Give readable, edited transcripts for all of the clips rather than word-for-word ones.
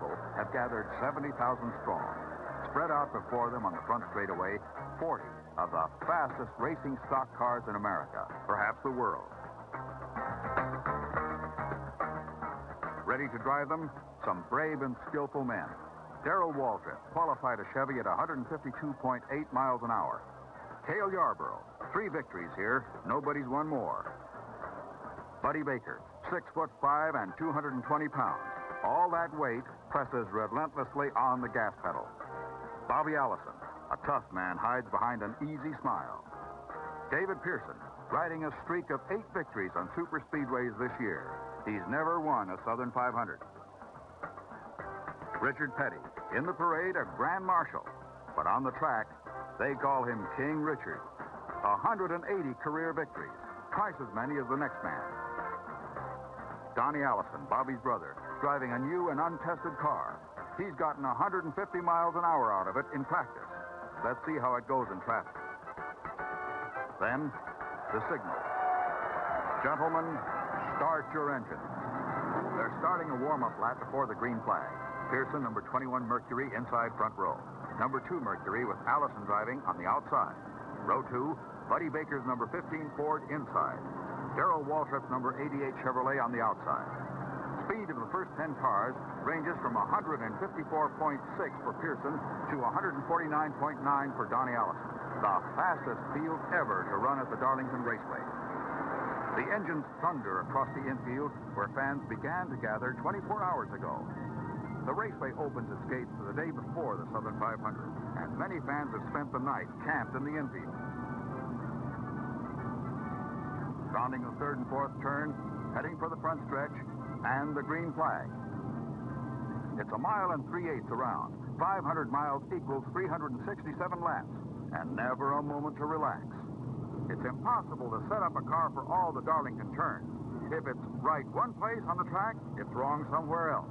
people have gathered 70,000 strong. Spread out before them on the front straightaway, 40 of the fastest racing stock cars in America, perhaps the world. Ready to drive them? Some brave and skillful men. Darrell Waltrip qualified a Chevy at 152.8 miles an hour. Cale Yarborough, 3 victories here, nobody's won more. Buddy Baker, 6'5" and 220 pounds. All that weight presses relentlessly on the gas pedal. Bobby Allison, a tough man, hides behind an easy smile. David Pearson, riding a streak of 8 victories on super speedways this year. He's never won a Southern 500. Richard Petty, in the parade, a Grand Marshal. But on the track, they call him King Richard. 180 career victories, twice as many as the next man. Donnie Allison, Bobby's brother, driving a new and untested car. He's gotten 150 miles an hour out of it in practice. Let's see how it goes in traffic. Then, the signal. Gentlemen, start your engines. They're starting a warm-up lap before the green flag. Pearson, number 21 Mercury, inside front row. Number 2 Mercury with Allison driving on the outside. Row 2, Buddy Baker's number 15 Ford inside. Darrell Waltrip's number 88 Chevrolet on the outside. Speed of the first 10 cars ranges from 154.6 for Pearson to 149.9 for Donnie Allison. The fastest field ever to run at the Darlington Raceway. The engines thunder across the infield where fans began to gather 24 hours ago. The raceway opens its gates the day before the Southern 500, and many fans have spent the night camped in the infield. Rounding the 3rd and 4th turn, heading for the front stretch, and the green flag. It's 1 mile and 3/8 around. 500 miles equals 367 laps, and never a moment to relax. It's impossible to set up a car for all the Darlington turns. If it's right one place on the track, it's wrong somewhere else.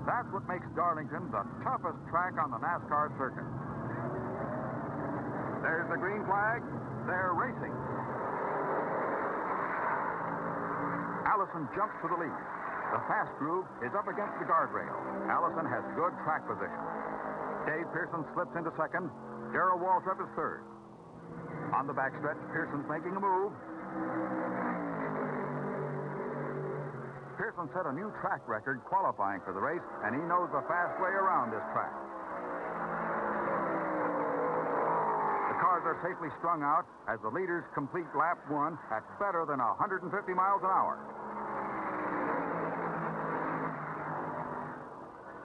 That's what makes Darlington the toughest track on the NASCAR circuit. There's the green flag. They're racing. Allison jumps to the lead. The fast groove is up against the guardrail. Allison has good track position. Dave Pearson slips into second. Darrell Waltrip is third. On the backstretch, Pearson's making a move. Pearson set a new track record qualifying for the race, and he knows the fast way around this track. The cars are safely strung out as the leaders complete lap 1 at better than 150 miles an hour.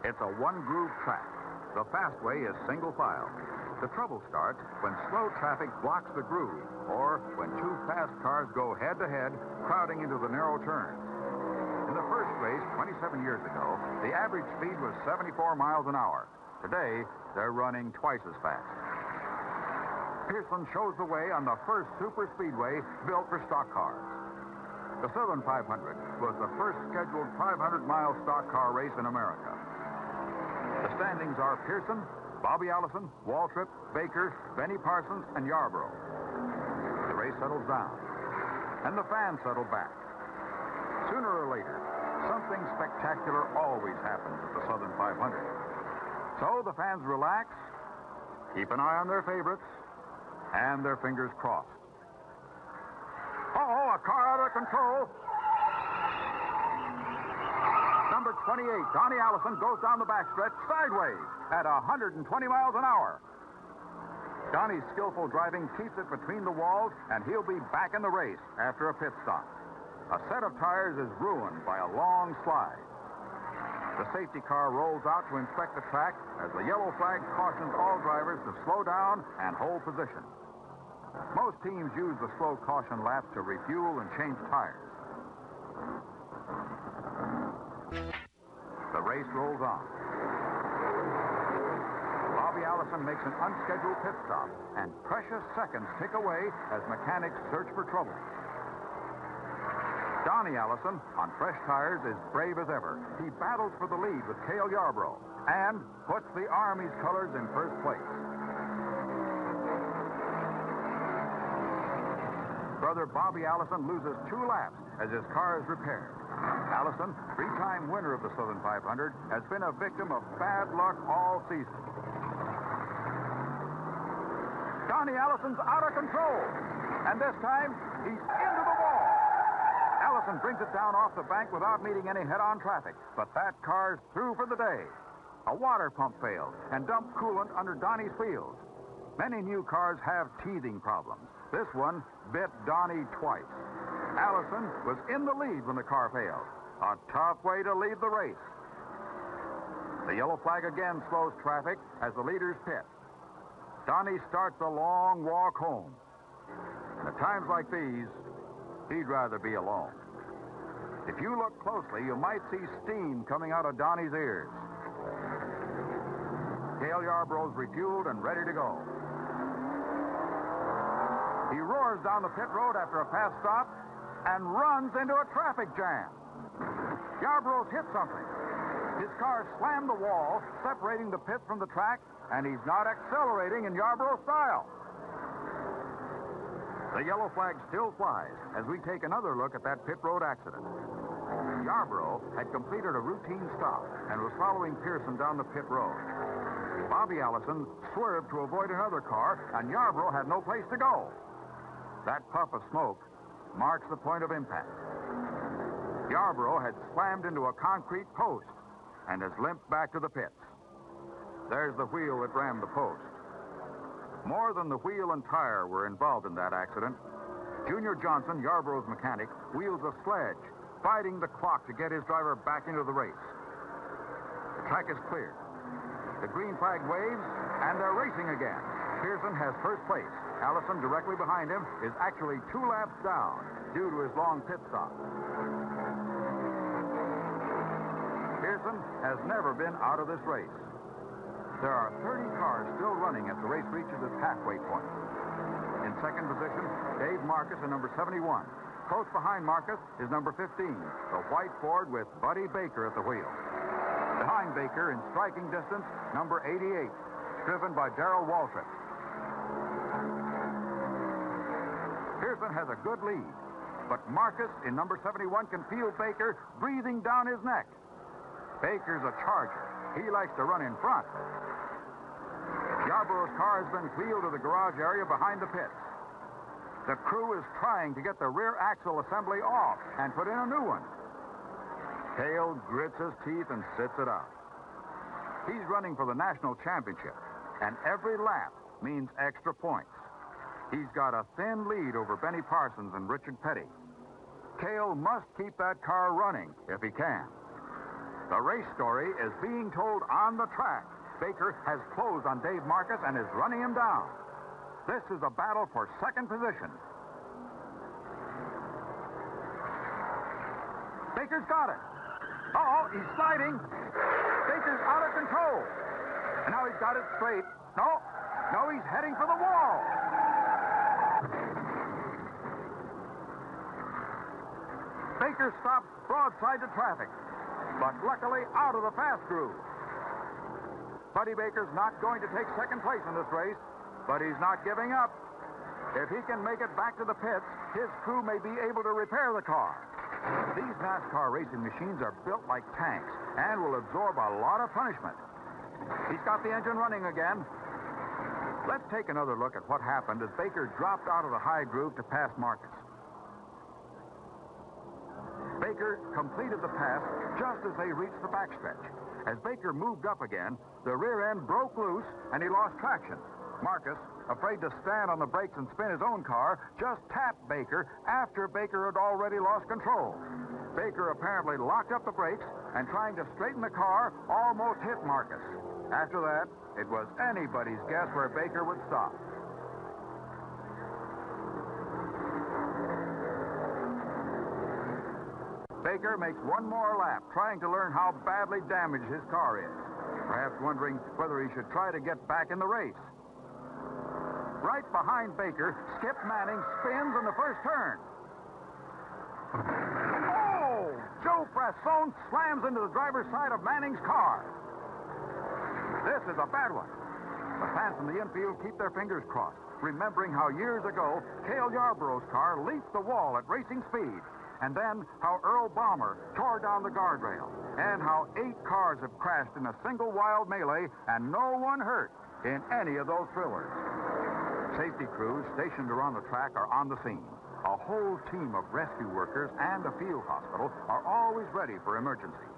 It's a one-groove track. The fast way is single file. The trouble starts when slow traffic blocks the groove, or when 2 fast cars go head-to-head, crowding into the narrow turns. In the first race, 27 years ago, the average speed was 74 miles an hour. Today, they're running twice as fast. Pearson shows the way on the first super speedway built for stock cars. The Southern 500 was the first scheduled 500-mile stock car race in America. The standings are Pearson, Bobby Allison, Waltrip, Baker, Benny Parsons, and Yarborough. The race settles down, and the fans settle back. Sooner or later, something spectacular always happens at the Southern 500. So the fans relax, keep an eye on their favorites, and their fingers crossed. Uh-oh, a car out of control. Number 28, Donnie Allison, goes down the backstretch sideways at 120 miles an hour. Donnie's skillful driving keeps it between the walls, and he'll be back in the race after a pit stop. A set of tires is ruined by a long slide. The safety car rolls out to inspect the track as the yellow flag cautions all drivers to slow down and hold position. Most teams use the slow caution lap to refuel and change tires. The race rolls on. Bobby Allison makes an unscheduled pit stop, and precious seconds tick away as mechanics search for trouble. Donnie Allison, on fresh tires, is brave as ever. He battles for the lead with Cale Yarborough and puts the Army's colors in first place. Brother Bobby Allison loses 2 laps as his car is repaired. Allison, three-time winner of the Southern 500, has been a victim of bad luck all season. Donnie Allison's out of control, and this time he's into the wall. Allison brings it down off the bank without meeting any head-on traffic, but that car's through for the day. A water pump failed and dumped coolant under Donnie's wheels. Many new cars have teething problems. This one bit Donnie twice. Allison was in the lead when the car failed. A tough way to leave the race. The yellow flag again slows traffic as the leaders pit. Donnie starts a long walk home. And at times like these, he'd rather be alone. If you look closely, you might see steam coming out of Donnie's ears. Cale Yarborough's refueled and ready to go. He roars down the pit road after a fast stop and runs into a traffic jam. Yarborough's hit something. His car slammed the wall, separating the pit from the track, and he's not accelerating in Yarborough style. The yellow flag still flies as we take another look at that pit road accident. Yarborough had completed a routine stop and was following Pearson down the pit road. Bobby Allison swerved to avoid another car, and Yarborough had no place to go. That puff of smoke marks the point of impact. Yarborough had slammed into a concrete post and has limped back to the pits. There's the wheel that rammed the post. More than the wheel and tire were involved in that accident. Junior Johnson, Yarborough's mechanic, wheels a sledge, fighting the clock to get his driver back into the race. The track is clear. The green flag waves, and they're racing again. Pearson has first place. Allison, directly behind him, is actually 2 laps down due to his long pit stop. Pearson has never been out of this race. There are 30 cars still running as the race reaches its halfway point. In second position, Dave Marcus in number 71. Close behind Marcus is number 15, the white Ford with Buddy Baker at the wheel. Behind Baker, in striking distance, number 88, driven by Darrell Waltrip. Pearson has a good lead, but Marcus in number 71 can feel Baker breathing down his neck. Baker's a charger. He likes to run in front. Yarborough's car has been wheeled to the garage area behind the pits. The crew is trying to get the rear axle assembly off and put in a new one. Cale grits his teeth and sits it out. He's running for the national championship, and every lap means extra points. He's got a thin lead over Benny Parsons and Richard Petty. Cale must keep that car running if he can. The race story is being told on the track. Baker has closed on Dave Marcus and is running him down. This is a battle for second position. Baker's got it. Uh-oh, he's sliding. Baker's out of control. And now he's got it straight. No, he's heading for the wall. Baker stops broadside to traffic, but luckily out of the fast groove. Buddy Baker's not going to take second place in this race, but he's not giving up. If he can make it back to the pits, his crew may be able to repair the car. These NASCAR racing machines are built like tanks and will absorb a lot of punishment. He's got the engine running again. Let's take another look at what happened as Baker dropped out of the high groove to pass Marcus. Baker completed the pass just as they reached the backstretch. As Baker moved up again, the rear end broke loose and he lost traction. Marcus, afraid to stand on the brakes and spin his own car, just tapped Baker after Baker had already lost control. Baker apparently locked up the brakes and, trying to straighten the car, almost hit Marcus. After that, it was anybody's guess where Baker would stop. Baker makes one more lap, trying to learn how badly damaged his car is, perhaps wondering whether he should try to get back in the race. Right behind Baker, Skip Manning spins in the first turn. Oh! Joe Frasson slams into the driver's side of Manning's car. This is a bad one. The fans from the infield keep their fingers crossed, remembering how years ago, Cale Yarborough's car leaped the wall at racing speed. And then how Earl Balmer tore down the guardrail. And how 8 cars have crashed in a single wild melee and no one hurt in any of those thrillers. Safety crews stationed around the track are on the scene. A whole team of rescue workers and a field hospital are always ready for emergencies.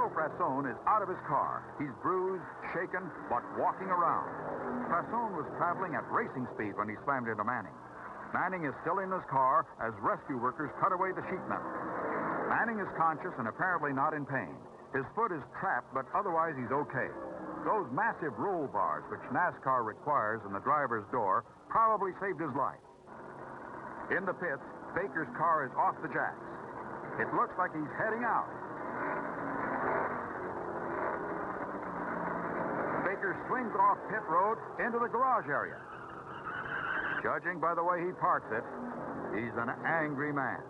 Pearson is out of his car. He's bruised, shaken, but walking around. Pearson was traveling at racing speed when he slammed into Manning. Manning is still in his car as rescue workers cut away the sheet metal. Manning is conscious and apparently not in pain. His foot is trapped, but otherwise he's okay. Those massive roll bars which NASCAR requires in the driver's door probably saved his life. In the pits, Baker's car is off the jacks. It looks like he's heading out. Baker swings off pit road into the garage area. Judging by the way he parks it, he's an angry man.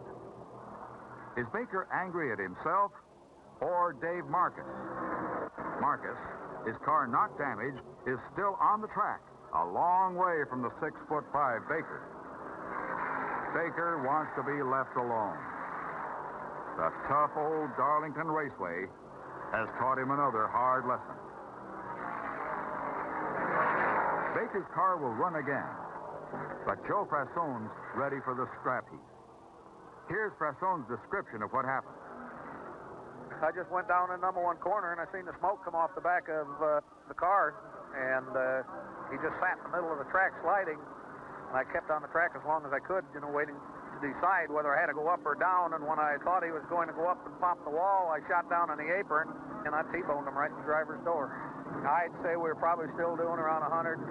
Is Baker angry at himself or Dave Marcus? Marcus, his car not damaged, is still on the track, a long way from the 6'5" Baker. Baker wants to be left alone. The tough old Darlington Raceway has taught him another hard lesson. Baker's car will run again, but Joe Pearson's ready for the scrap heap. Here's Pearson's description of what happened. I just went down in number 1 corner and I seen the smoke come off the back of the car, and he just sat in the middle of the track sliding, and I kept on the track as long as I could, waiting to decide whether I had to go up or down. And when I thought he was going to go up and pop the wall, I shot down on the apron and I T-boned him right in the driver's door. I'd say we were probably still doing around 125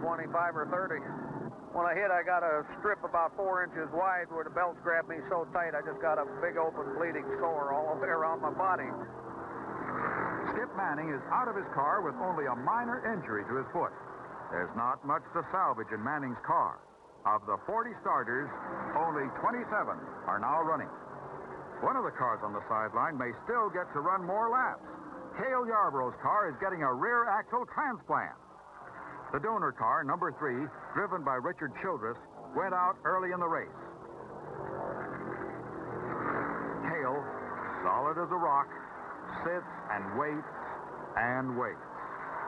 or 30. When I hit, I got a strip about 4 inches wide where the belts grabbed me so tight I just got a big open bleeding sore all the way around my body. Skip Manning is out of his car with only a minor injury to his foot. There's not much to salvage in Manning's car. Of the 40 starters, only 27 are now running. One of the cars on the sideline may still get to run more laps. Cale Yarborough's car is getting a rear axle transplant. The donor car, number 3, driven by Richard Childress, went out early in the race. Cale, solid as a rock, sits and waits and waits.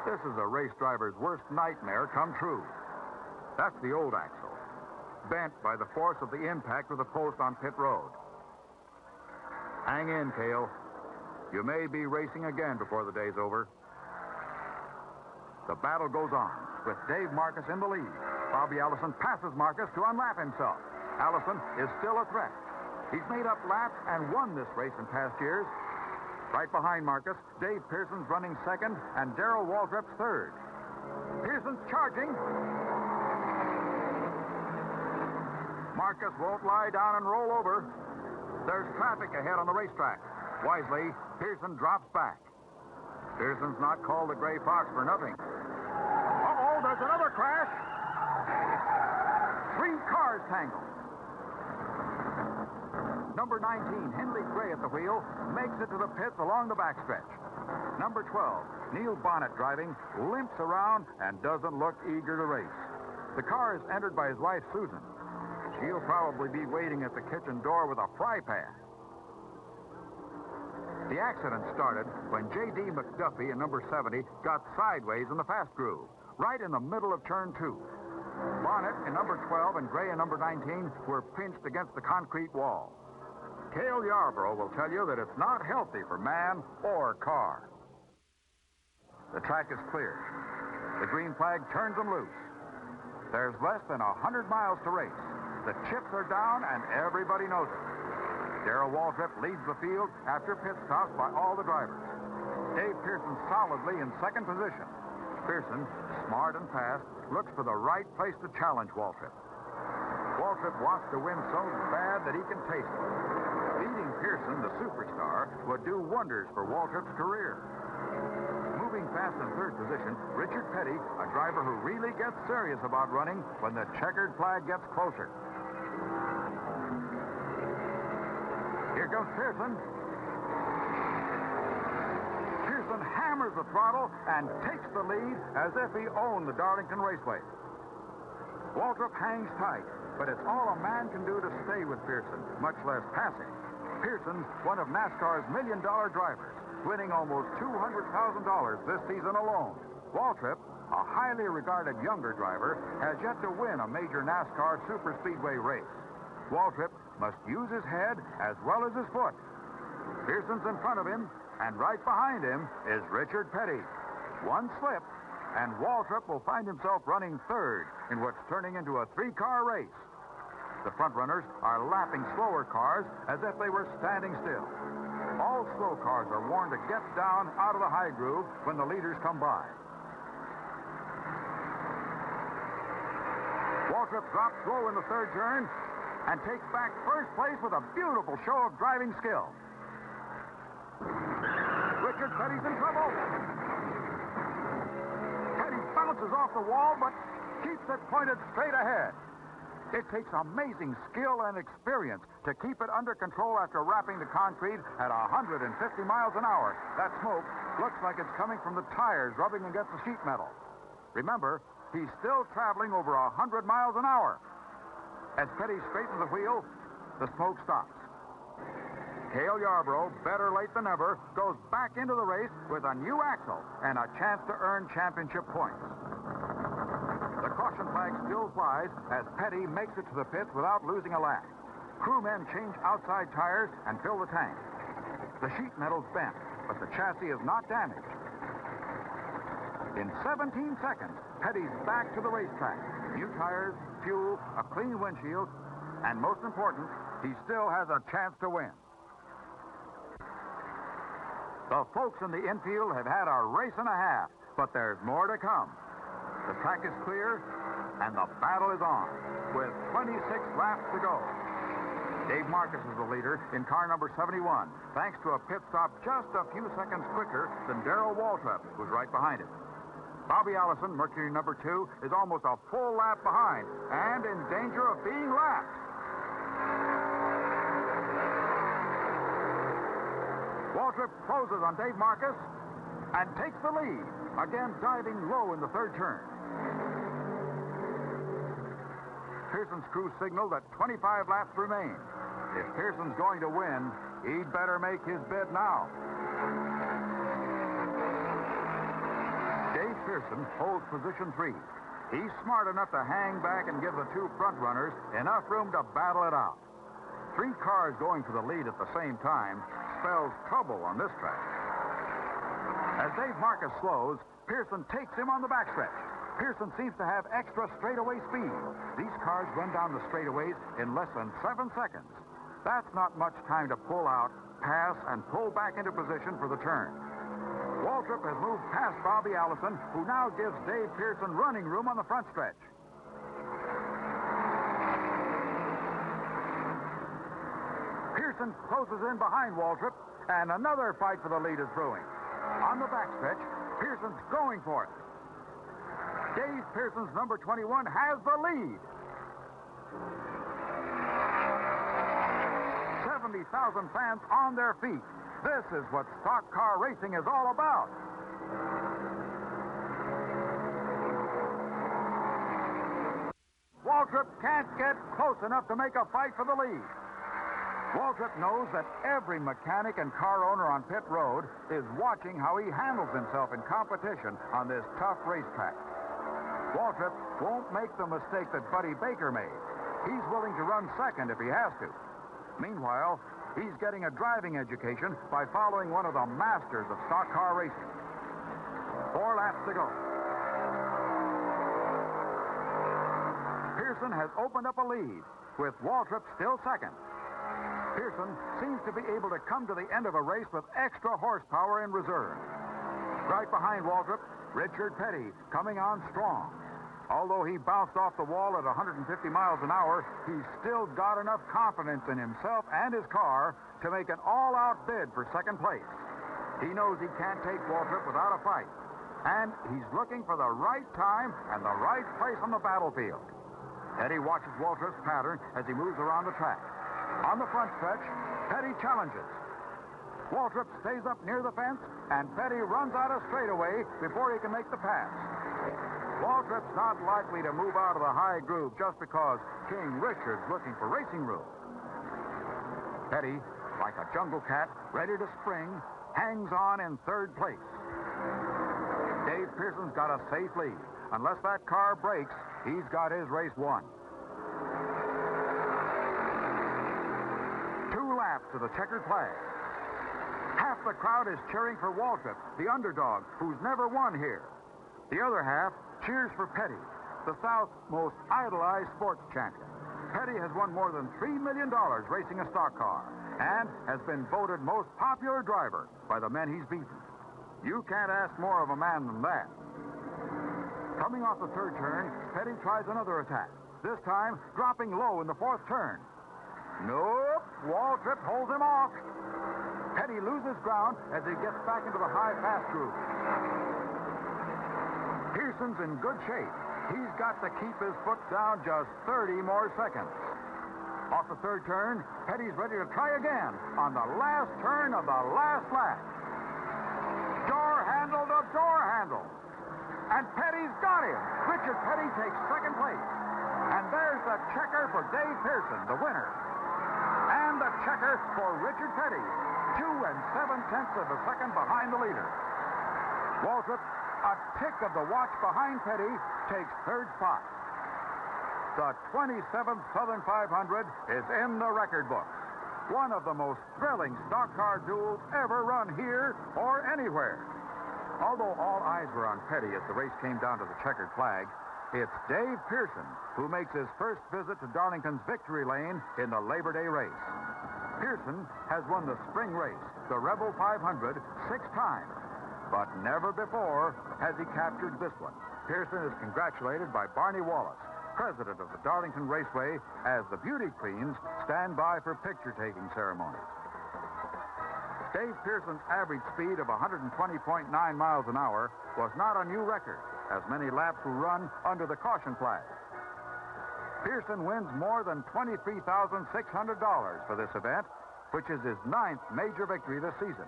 This is a race driver's worst nightmare come true. That's the old axle, bent by the force of the impact with a post on pit road. Hang in, Cale. You may be racing again before the day's over. The battle goes on, with Dave Marcus in the lead. Bobby Allison passes Marcus to unlap himself. Allison is still a threat. He's made up laps and won this race in past years. Right behind Marcus, Dave Pearson's running second, and Darrell Waltrip's third. Pearson's charging. Marcus won't lie down and roll over. There's traffic ahead on the racetrack. Wisely, Pearson drops back. Pearson's not called the Gray Fox for nothing. Uh-oh, there's another crash. 3 cars tangled. Number 19, Henley Gray at the wheel, makes it to the pits along the backstretch. Number 12, Neil Bonnet driving, limps around and doesn't look eager to race. The car is entered by his wife, Susan. She'll probably be waiting at the kitchen door with a fry pan. The accident started when J.D. McDuffie in number 70 got sideways in the fast groove, right in the middle of turn 2. Bonnet in number 12 and Gray in number 19 were pinched against the concrete wall. Cale Yarborough will tell you that it's not healthy for man or car. The track is clear. The green flag turns them loose. There's less than 100 miles to race. The chips are down and everybody knows it. Darrell Waltrip leads the field after pit stops by all the drivers. Dave Pearson solidly in second position. Pearson, smart and fast, looks for the right place to challenge Waltrip. Waltrip wants to win so bad that he can taste it. Beating Pearson, the superstar, would do wonders for Waltrip's career. Moving fast in third position, Richard Petty, a driver who really gets serious about running when the checkered flag gets closer. Here comes Pearson. Pearson hammers the throttle and takes the lead as if he owned the Darlington Raceway. Waltrip hangs tight, but it's all a man can do to stay with Pearson, much less pass him. Pearson's one of NASCAR's million-dollar drivers, winning almost $200,000 this season alone. Waltrip, a highly regarded younger driver, has yet to win a major NASCAR superspeedway race. Waltrip must use his head as well as his foot. Pearson's in front of him, and right behind him is Richard Petty. One slip, and Waltrip will find himself running third in what's turning into a three-car race. The front runners are lapping slower cars as if they were standing still. All slow cars are warned to get down out of the high groove when the leaders come by. Waltrip drops low in the third turn and takes back first place with a beautiful show of driving skill. Richard Petty's in trouble. Petty bounces off the wall, but keeps it pointed straight ahead. It takes amazing skill and experience to keep it under control after wrapping the concrete at 150 miles an hour. That smoke looks like it's coming from the tires rubbing against the sheet metal. Remember, he's still traveling over 100 miles an hour. As Petty straightens the wheel, the smoke stops. Cale Yarborough, better late than ever, goes back into the race with a new axle and a chance to earn championship points. The caution flag still flies as Petty makes it to the pits without losing a lap. Crewmen change outside tires and fill the tank. The sheet metal's bent, but the chassis is not damaged. In 17 seconds, Petty's back to the racetrack. New tires, fuel, a clean windshield, and most important, he still has a chance to win. The folks in the infield have had a race and a half, but there's more to come. The track is clear, and the battle is on, with 26 laps to go. Dave Marcus is the leader in car number 71, thanks to a pit stop just a few seconds quicker than Darrell Waltrip, who's right behind him. Bobby Allison, Mercury number 2, is almost a full lap behind and in danger of being lapped. Waltrip closes on Dave Marcus and takes the lead, again diving low in the third turn. Pearson's crew signaled that 25 laps remain. If Pearson's going to win, he'd better make his bid now. Dave Pearson holds position 3. He's smart enough to hang back and give the two front runners enough room to battle it out. 3 cars going for the lead at the same time spells trouble on this track. As Dave Marcus slows, Pearson takes him on the backstretch. Pearson seems to have extra straightaway speed. These cars run down the straightaways in less than 7 seconds. That's not much time to pull out, pass, and pull back into position for the turn. Waltrip has moved past Bobby Allison, who now gives Dave Pearson running room on the front stretch. Pearson closes in behind Waltrip, and another fight for the lead is brewing. On the backstretch, Pearson's going for it. Dave Pearson's number 21 has the lead. 70,000 fans on their feet. This is what stock car racing is all about. Waltrip can't get close enough to make a fight for the lead. Waltrip knows that every mechanic and car owner on pit road is watching how he handles himself in competition on this tough racetrack. Waltrip won't make the mistake that Buddy Baker made. He's willing to run second if he has to. Meanwhile, he's getting a driving education by following one of the masters of stock car racing. 4 laps to go. Pearson has opened up a lead, with Waltrip still second. Pearson seems to be able to come to the end of a race with extra horsepower in reserve. Right behind Waltrip, Richard Petty coming on strong. Although he bounced off the wall at 150 miles an hour, he's still got enough confidence in himself and his car to make an all-out bid for second place. He knows he can't take Waltrip without a fight, and he's looking for the right time and the right place on the battlefield. Petty watches Waltrip's pattern as he moves around the track. On the front stretch, Petty challenges. Waltrip stays up near the fence, and Petty runs out of straightaway before he can make the pass. Waltrip's not likely to move out of the high groove just because King Richard's looking for racing room. Petty, like a jungle cat, ready to spring, hangs on in third place. Dave Pearson's got a safe lead. Unless that car breaks, he's got his race won. 2 laps to the checkered flag. Half the crowd is cheering for Waltrip, the underdog, who's never won here. The other half cheers for Petty, the South's most idolized sports champion. Petty has won more than $3 million racing a stock car and has been voted most popular driver by the men he's beaten. You can't ask more of a man than that. Coming off the third turn, Petty tries another attack, this time dropping low in the fourth turn. Nope, Waltrip holds him off. Petty loses ground as he gets back into the high fast groove. Pearson's in good shape. He's got to keep his foot down just 30 more seconds. Off the third turn, Petty's ready to try again on the last turn of the last lap. Door handle to door handle. And Petty's got him. Richard Petty takes second place. And there's the checker for Dave Pearson, the winner. And the checker for Richard Petty, 2 7/10 of a second behind the leader. Waltrip, a tick of the watch behind Petty, takes third spot. The 27th Southern 500 is in the record books. One of the most thrilling stock car duels ever run here or anywhere. Although all eyes were on Petty as the race came down to the checkered flag, it's Dave Pearson who makes his first visit to Darlington's victory lane in the Labor Day race. Pearson has won the spring race, the Rebel 500, 6 times, but never before has he captured this one. Pearson is congratulated by Barney Wallace, president of the Darlington Raceway, as the beauty queens stand by for picture-taking ceremonies. Dave Pearson's average speed of 120.9 miles an hour was not a new record, as many laps were run under the caution flag. Pearson wins more than $23,600 for this event, which is his 9th major victory this season.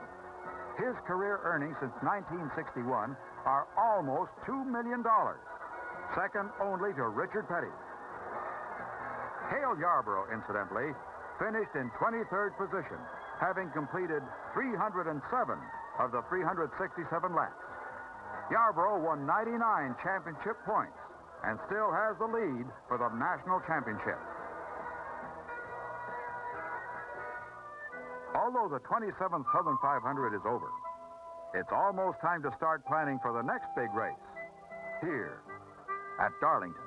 His career earnings since 1961 are almost $2 million, second only to Richard Petty. Hale Yarborough, incidentally, finished in 23rd position, having completed 307 of the 367 laps. Yarborough won 99 championship points and still has the lead for the national championship. Although the 27th Southern 500 is over, it's almost time to start planning for the next big race here at Darlington.